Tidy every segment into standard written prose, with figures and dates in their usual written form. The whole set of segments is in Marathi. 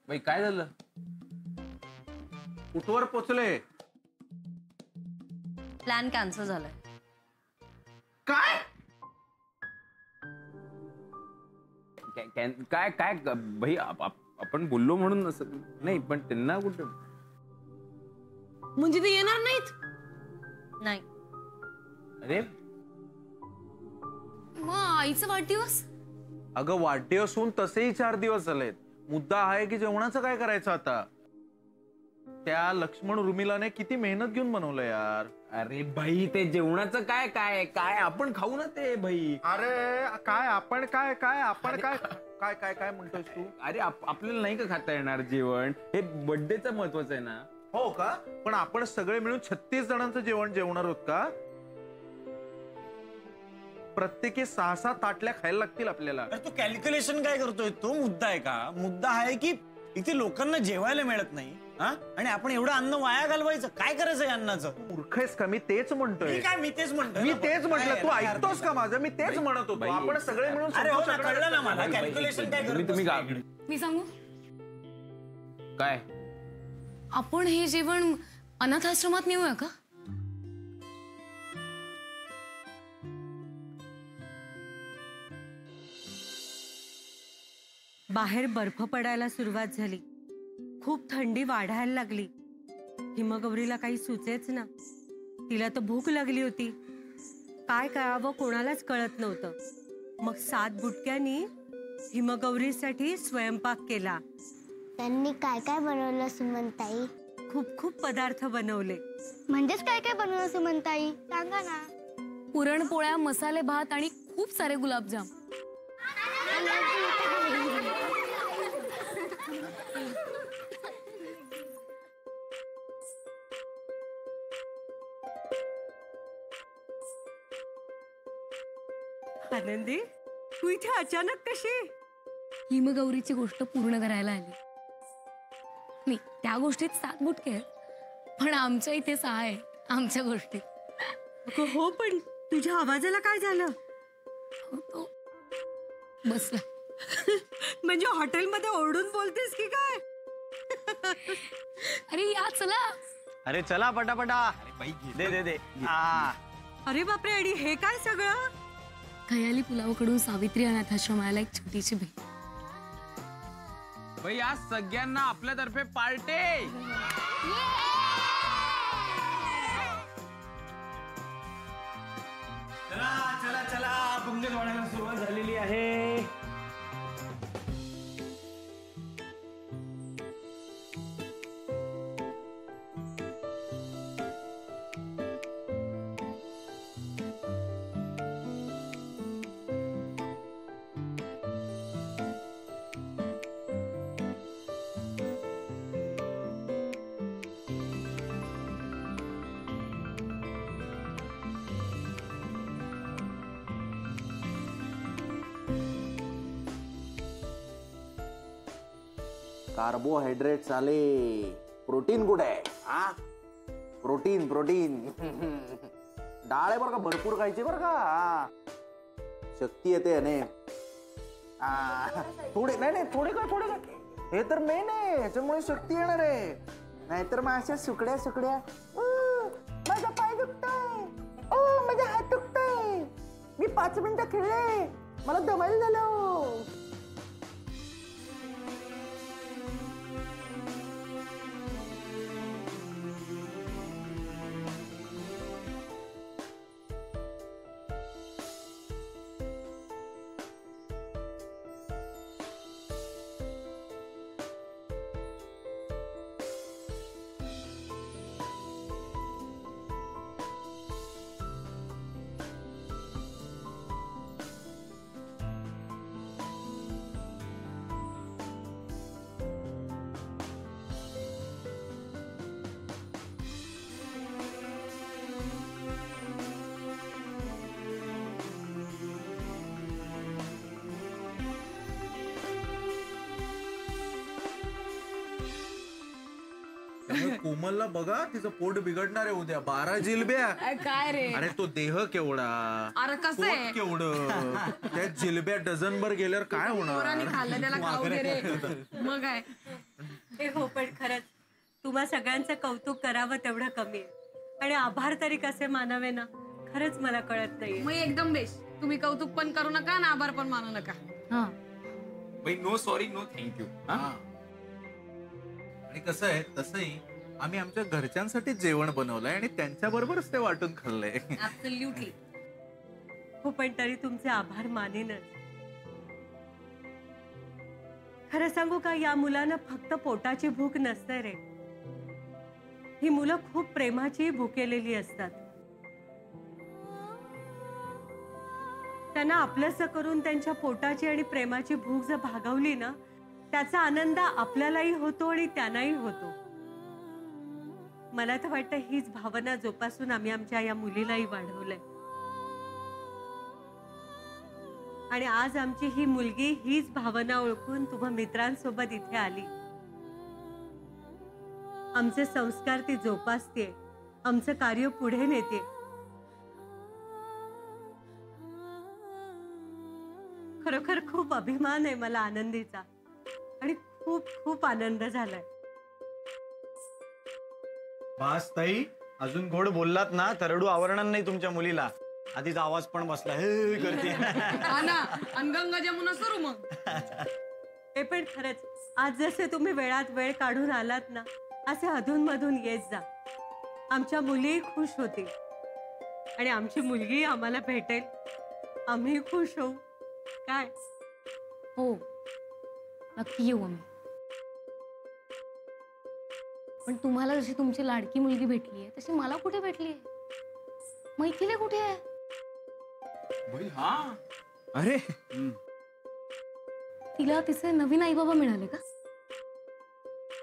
बाई काय झालं? कुठवर पोचले? प्लॅन कॅन्सल झालाय. काय काय काय भाई आपण बोललो म्हणून असं नाही, पण त्यांना कुठं म्हणजे ते येणार नाहीत? नाही. अरे मग आईचा वाढदिवस? अगं वाढदिवस होऊन तसेही 4 दिवस झालेत. मुद्दा आहे की जेवणाचं काय करायचं आता? त्या लक्ष्मण उर्मिलाने किती मेहनत घेऊन बनवलं यार. अरे भाई ते जेवणाचं काय काय काय आपण खाऊ ना ते भाई. अरे काय आपण काय काय आपण काय काय काय काय म्हणतोस तू? अरे आपल्याला नाही का खाता येणार जेवण? हे बर्थडेचं महत्वाचं आहे ना. हो का? पण आपण सगळे मिळून 36 जणांचं जेवण जेवणार आहोत का? प्रत्येकी 6-6 ताटल्या खायला लागतील आपल्याला. तू कॅल्क्युलेशन काय करतोय? तो मुद्दा आहे का? मुद्दा आहे की इथे लोकांना जेवायला मिळत नाही आणि आपण एवढं अन्न वाया घालवायचं. काय करायचं या अन्नाचं? मूर्ख आहेस का? मी तेच म्हणतोय. मी तेच म्हणतोय. मी तेच म्हटलं. तू ऐकतोस का माझं? मी तेच म्हणत होतो. आपण सगळे मिळून कळलं ना मला. कॅल्क्युलेशन काय करतोय? मी सांगू काय? आपण हे जेवण अनाथाश्रमात नेऊया का? बाहेर बर्फ पडायला सुरुवात झाली. खूप थंडी वाढायला लागली. हिमगौरीला काही सुचेच ना. तिला तर भूक लागली होती. काय करावं कोणालाच कळत नव्हतं. मग 7 बुटक्यांनी हिमगौरीसाठी स्वयंपाक केला. त्यांनी काय काय बनवलं सुमनताई? खूप खूप पदार्थ बनवले. म्हणजेच काय काय बनवलं सुमनताई? सांगा ना. पुरणपोळ्या, मसाले भात आणि खूप सारे गुलाबजाम. आनंदी, तू इथे अचानक कशी? हिमगौरीची गोष्ट पूर्ण करायला आली. नाही, त्या गोष्टीत 7 बुटके आहेत, पण आमच्या इथे 6 आहे आमच्या गोष्टीत. हो, पण तुझ्या आवाजाला काय झालं? तो बसला. म्हणजे हॉटेलमध्ये ओरडून बोलतेस की काय? अरे या चला. अरे चला पटापटा. दे दे दे. अरे बापरे, आणि हे काय सगळं? खयाली पुलावकडून सावित्री अनाथाश्रमाला एक छोटीशी भेट. भाई आज सगळ्यांना आपल्यातर्फे पार्टी. चला चला चला. पुंगल वाढायला सुरुवात झालेली आहे. कार्बोहायड्रेट्स आले. प्रोटीन कुठे आहे? Protein protein. डाळ आहे बरं का, भरपूर खायची बरं का. शक्ती येते याने. थोडे नाही थोडे काय. हे तर मेन आहे, ह्याच्यामुळे शक्ती येणार आहे. नाहीतर मग अशा सुकड्या सुकड्या. माझा पाय दुखतोय, माझा हात दुखतोय, मी 5 मिनिटं खेळले, मला दमायला झालं. कोमलला बघा, तिचं पोट बिघडणार आहे उद्या. 12 जिलब्या. काय रे? अरे तो देह केवढा, अरे कसं आहे? पोट केवढं, त्या जिलब्या डझनभर गेल्यावर काय होणार? खाल्लं त्याला खाऊ दे रे. मग काय? हे हो, पण खरंच तुम्हा सगळ्यांचं कौतुक करावं तेवढं कमी आहे. आणि आभार तरी कसे मानावे ना, खरंच मला कळत नाहीये. मग एकदम बेस्ट. तुम्ही कौतुक पण करू नका ना आभार पण मानू नका. भाई नो सॉरी नो थँक्यू. आणि कसं आहे, तसंही आम्ही आमच्या घरच्यांसाठी जेवण बनवलंय आणि त्यांच्या बरोबरच ते वाटून खाल्लंय. ऍब्सोल्युटली. हो, पण तरी तुमचे आभार मानेनच. खरं सांगू का, या मुलांना फक्त पोटाची भूक नसते रे, ही मुलं खूप प्रेमाची भुकेलेली असतात. त्यांना आपलंसं करून त्यांच्या पोटाची आणि प्रेमाची भूक जर भागवली ना, त्याचा आनंद आपल्यालाही होतो आणि त्यांनाही होतो. मला तर वाटतं हीच भावना जोपासून आम्ही आमच्या या मुलीलाही वाढवलंय. आणि आज आमची ही मुलगी हीच भावना ओळखून तुम्हा मित्रांसोबत इथे आली. आमचे संस्कार ती जोपासते, आमचं कार्य पुढे नेते. खरोखर खूप अभिमान आहे मला आनंदीचा आणि खूप खूप आनंद झालाय. बास ताई, अजून गोड बोललात ना तर रडू आवरणार नाही तुमच्या मुलीला. आधीच आवाज पण बसला हे करते. अनगंगा जमुना सुरू मग. हे पण खरंच आज जसे तुम्ही वेळात वेळ काढून आलात ना, असे अधूनमधून येत जा. आमच्या मुली खुश होतील आणि आमची मुलगी आम्हाला भेटेल, आम्ही खुश होऊ. काय? हो, नक्की येऊ आम्ही. पण तुम्हाला जशी तुमची लाडकी मुलगी भेटली आहे तशी मला कुठे भेटली आहे? मैथिली कुठे आहे? हा अरे तिला तिचे नवीन आई बाबा मिळाले का?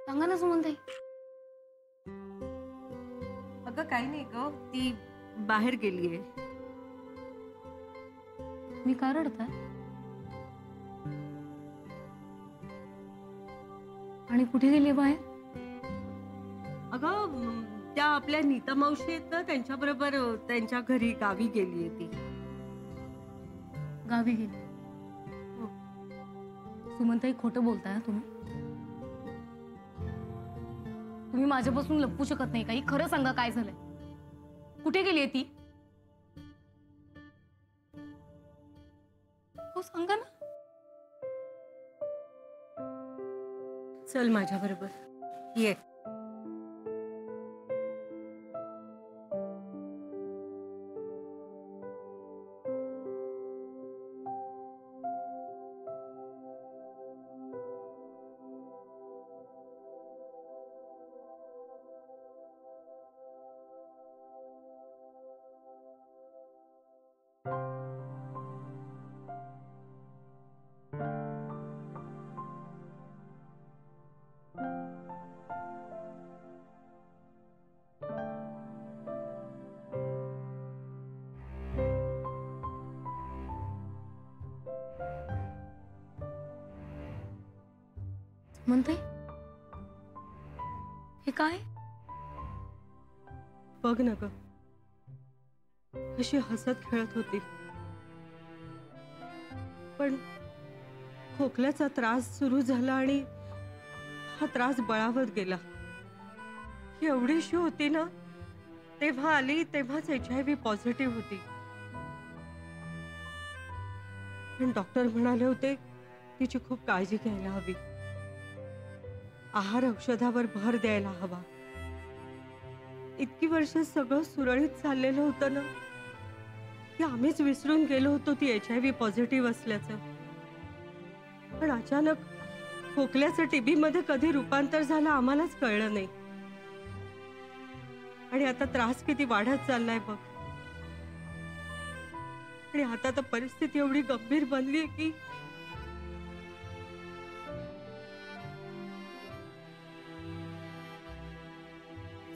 सांगा ना सुमनताई. अगं काही नाही ग, ती बाहेर गेलीये. मी का रडताय? आणि कुठे गेली बाहेर? अगं त्या आपल्या नीता मावशी आहेत ना, त्यांच्याबरोबर त्यांच्या घरी गावी गेलीये ती. गावी गेली. सुमनताई खोटं बोलताय तुम्ही. तुम्ही माझ्यापासून लपवू शकत नाही काही. खरं सांगा काय झालंय. कुठे गेलीये ती? हो सांगा ना. चल माझ्या बरोबर ये. म्हणते हे काय? बघ ना ग, कशी हसत खेळत होती. पण खोकल्याचा त्रास सुरू झाला आणि हा त्रास बळावत गेला. ही एवढीशी होती ना, तेव्हा आली तेव्हाच HIV पॉझिटिव्ह होती. पण डॉक्टर म्हणाले होते तिची खूप काळजी घ्यायला हवी, आहार औषधावर भर द्यायला हवा. इतकी वर्ष सगळं सुरळीत चाललेलं होतं ना, की आम्हीच विसरून गेलो होतो ती HIV पॉझिटिव्ह असल्याचं. पण अचानक खोकल्याचं TB मध्ये कधी रूपांतर झालं आम्हालाच कळलं नाही. आणि आता त्रास किती वाढत चाललाय बघ. आणि आता तर परिस्थिती एवढी गंभीर बनलीये की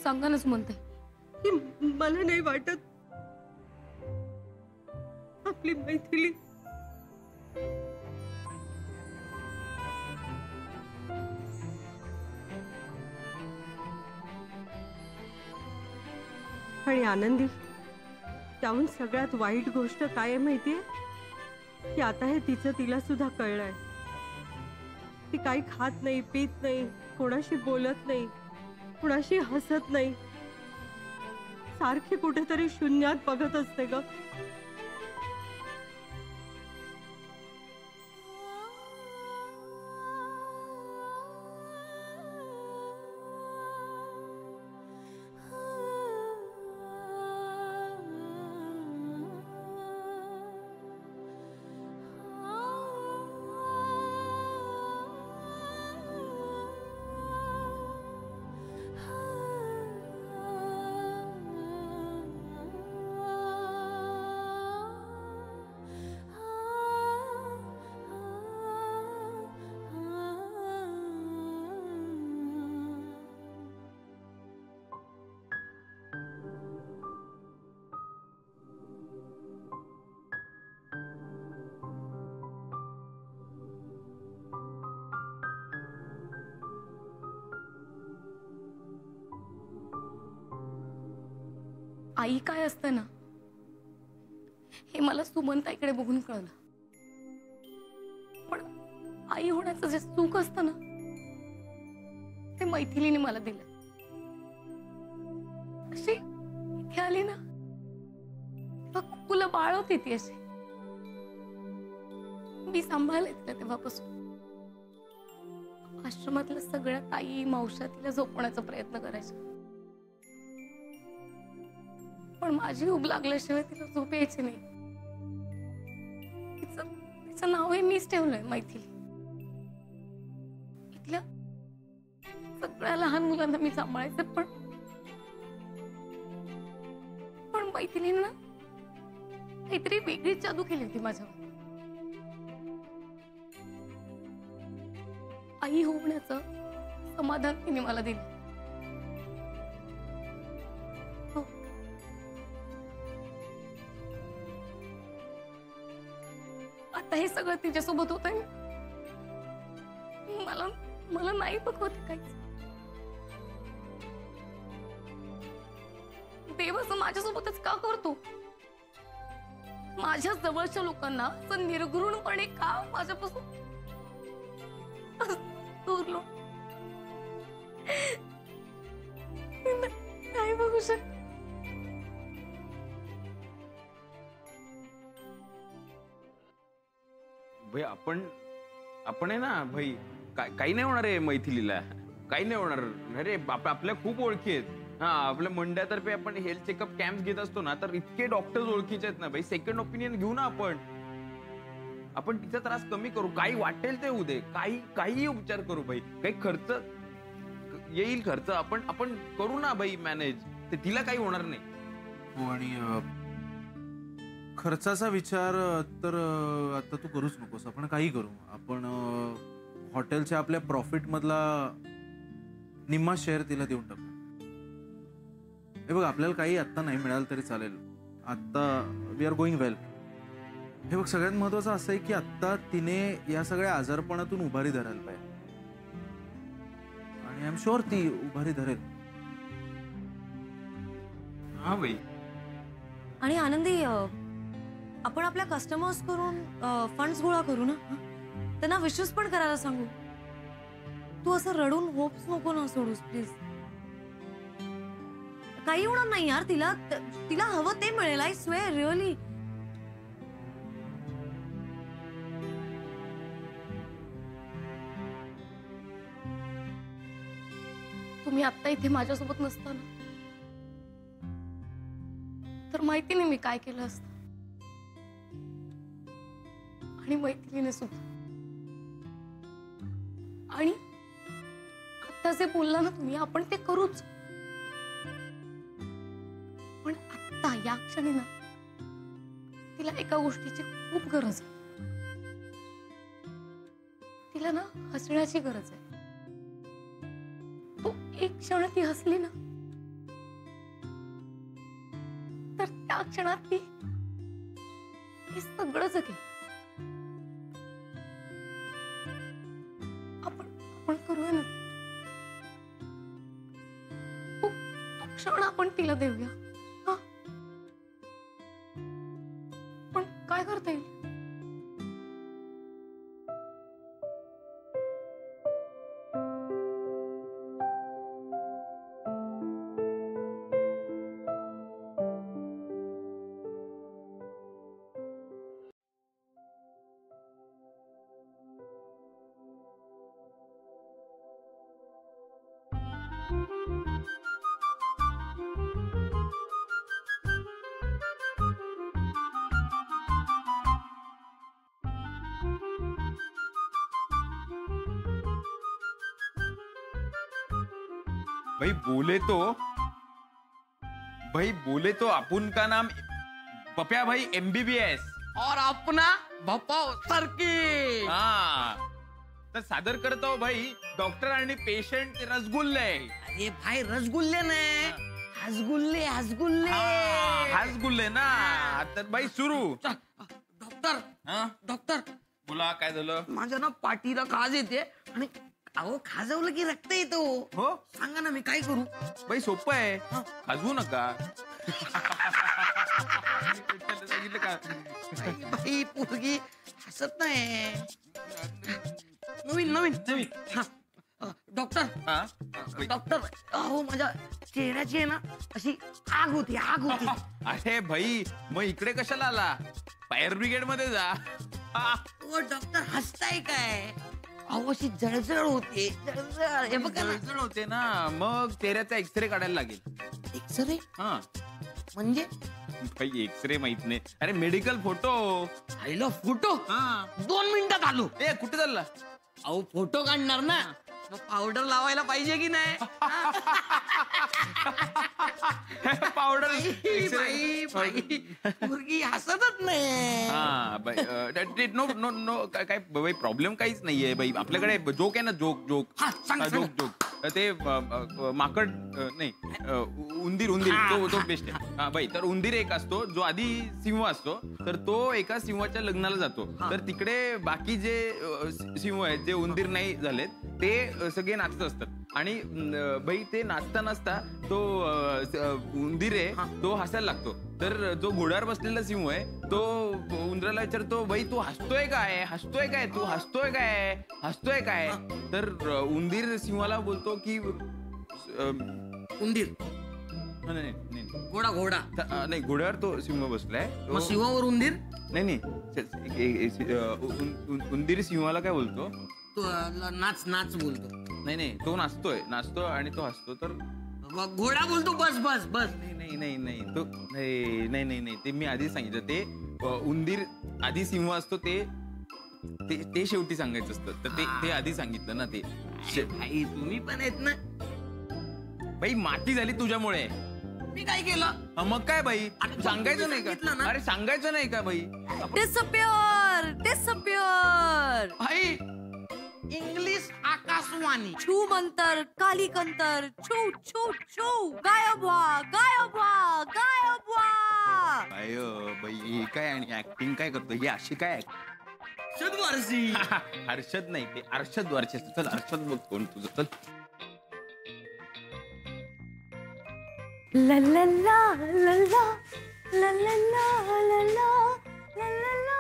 सांगा ना सुमनताई. की मला नाही वाटत आपली मैथिली आणि आनंदी, त्याहून सगळ्यात वाईट गोष्ट काय आहे माहितीये, की आता हे तिचं तिला सुद्धा कळलंय. ती काही खात नाही, पीत नाही, कोणाशी बोलत नाही, कोणाशी हसत नाही, सारखी कुठेतरी शून्यात बघत असते ग. आई काय असतं ना, हे मला सुमनताईकडे बघून कळलं. पण आई होण्याचं जे सुख असतं ना, ते मैथिलीने मला दिलं. अशी इथे आली ना, कुकुला बाळ होती ती अशी. मी सांभाळले तिला तेव्हापासून. आश्रमातल्या सगळ्या ताई मावश्या तिला झोपवण्याचा प्रयत्न करायच्या, पण माझी ऊब लागल्याशिवाय तिला झोप यायची नाही. तिचं नावही मीच ठेवलंय मैथिली. इथल्या सगळ्या लहान मुलांना मी सांभाळायचे, पण मैथिलीने ना काहीतरी वेगळीच जादू केली होती माझ्यावर. आई होण्याचं समाधान तिने मला दिलं. आता हे सगळं तिच्यासोबत होत आहे. मला नाही बघवते काहीच. देव असं माझ्यासोबतच का करतो? माझ्या जवळच्या लोकांना असं निर्घृणपणे का माझ्यापासून दूरलो? नाही बघू शकत. भाई आपण आहे ना भाई, काही नाही होणार आहे मैथिलीला, काही नाही होणार. अरे आपल्या खूप ओळखी आहेत. हा, आपल्या मंडळातर्फे आपण हेल्थ चेकअप कॅम्प घेत असतो ना, तर इतके डॉक्टर्स ओळखीचे आहेत ना भाई. सेकंड ओपिनियन घेऊ ना आपण तिचा त्रास कमी करू. काही वाटेल ते होऊ दे, काही उपचार करू भाई. काही खर्च येईल, खर्च आपण करू ना भाई मॅनेज. ते तिला काही होणार नाही. हो, आणि खर्चाचा विचार तर आता तू करूच नकोस. आपण काही करू. आपण हॉटेलच्या आपल्या प्रॉफिट मधला निम्मा शेअर तिला देऊन टाकू. हे बघ, आपल्याला काही आत्ता नाही मिळालं तरी चालेल. आत्ता वी आर गोइंग वेल. हे बघ, सगळ्यात महत्वाचं असं आहे की आत्ता तिने या सगळ्या आजारपणातून उभारी धरायला पाहिजे, आणि आय एम शुअर ती उभारी धरेल. हा भाई. आणि आनंदी, आपण आपल्या कस्टमर्स करून फंड्स गोळा करू ना. त्यांना विश्वास पण करायला सांगू. तू असं रडून होप्स नको ना सोडूस प्लीज. काही होणार नाही यार. तिला हवं ते मिळेल. I swear, really. तुम्ही आता इथे माझ्यासोबत नसताना तर माहिती नाही मी काय केलं असतं. आणि मैथिलीने सुद्धा. आणि आता जे बोलला ना तुम्ही, आपण ते करूच. पण आता या क्षणी ना तिला एका गोष्टीची खूप गरज आहे. तिला ना हसण्याची गरज आहे. तो एक क्षण ती हसली ना, तर त्या क्षणात ती हे सगळं जगेल. आपण करूया ना. तो क्षण आपण तिला देऊया. भाई बोले तो अपुन का नाम पप्या भाई MBBS और अपना भप्पा सरकी. हा तर सादर करतो भाई डॉक्टर आणि पेशंट रसगुल्ले. अरे भाई रसगुल्ले नाही, हसगुल्ले हसगुल्ले. हासगुल्ले ना. तर भाई सुरू. डॉक्टर हा डॉक्टर बोला काय झालं. माझ्या ना पाठीला खाज येते आणि अहो खाजवलं की रक्त येतो. हो सांगा ना मी काय करू. भाई सोपं आहे खाजवू नका. सांगितलं का. बाई पोरगी हसत नाही. नवीन नवीन नवीन. हा. डॉक्टर हा डॉक्टर अहो माझ्या चेहऱ्याची आहे ना अशी आग होती अरे भाई मग इकडे कशाला आला. फायर ब्रिगेड मध्ये जा. ओ डॉक्टर हसताय काय. अहो अशी जळजळ होते जळजळ. हे बघा ना जळजळ होते ना मग चेहऱ्याचा एक्सरे काढायला लागेल. एक्सरे हा म्हणजे भाई एक्सरे माहित नाही. अरे मेडिकल फोटो. आईला फोटो हा 2 मिनिटात आलो. ए कुठे चालला. अहो फोटो काढणार ना मग पावडर लावायला पाहिजे की नाही. पावडर बाई बाई मुलगी हसतच नाही. हा नो नो नो काय बाई प्रॉब्लेम काहीच नाहीये बाई. आपल्याकडे जोक आहे ना जोक हा, सांगा, जोक ते माकड नाही उंदीर तो बेस्ट आहे. हा बाई तर उंदीर एक असतो जो आधी सिंह असतो तर तो एका सिंहाच्या लग्नाला जातो. तर तिकडे बाकी जे सिंह आहेत जे उंदीर नाही झालेत ते सगळे नाचत असतात आणि बाई ते नाचता नाचता तो उंदीर आहे तो हसायला लागतो. तर जो घोड्यावर बसलेला सिंह आहे तो उंदराला विचारतो बाई तू हसतोय काय तू हसतोय काय. तर उंदीर सिंहाला बोलतो की उंदीर नाही घोडा नाही घोड्यावर तो सिंह बसलाय. मग शिवावर उंदीर नाही उंदीर सिंहाला काय बोलतो. तो नाच बोलतो. नाही तो नाचतो आणि तो हसतो. तर घोडा बोलतो बस नाही तो नाही ते मी आधी सांगितलं. ते उंदीर आधी सिंह असतो ते शेवटी सांगायचं असतं. तर ते आधी सांगितलं ना. ते भाई तुम्ही पण आहेत ना. बाई माती झाली तुझ्यामुळे. मी काय केलं. मग काय बाई अरे, सांगायचं नाही सांगितलं का. ना. अरे सांगायचं नाही का बाई. डिसअपियर. भाई इंग्लिश आकाशवाणी. छू मंतर काली कंतर छू छू छू गायब व्हा. अयो बाई काय आणि ऍक्टिंग काय करतो ही अशी काय. शतवारसी. हर्षद नाही ते अर्षद वारचे. चल अर्षद बघ कोण तुझं. चल ला ला ला ला ला ला ला ला ला ला ला ला.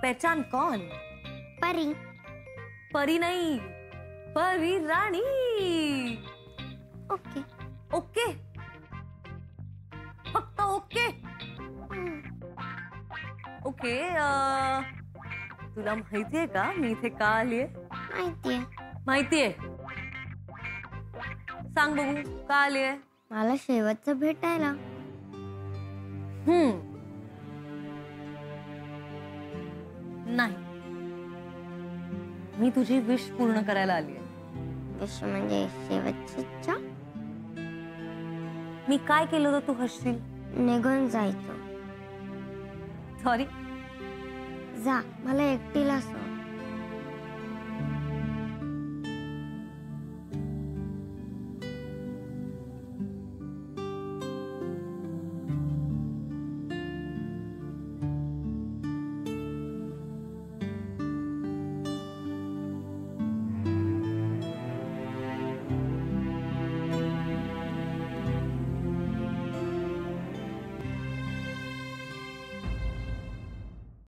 पहचान कौन. परी. परी नहीं परी राणी. ओके. ओके फक्त ओके. ओके तुला माहितीये का मी इथे का आलीये. माहितीये. सांग बघू का आलीये. मला शेवटचं भेटायला. नाही मी तुझी विश पूर्ण करायला आलीये. विश म्हणजे शेवटची इच्छा. मी काय केलं तर तू हसशील. निघून जायचं. सॉरी. जा मला एकटीला सोड.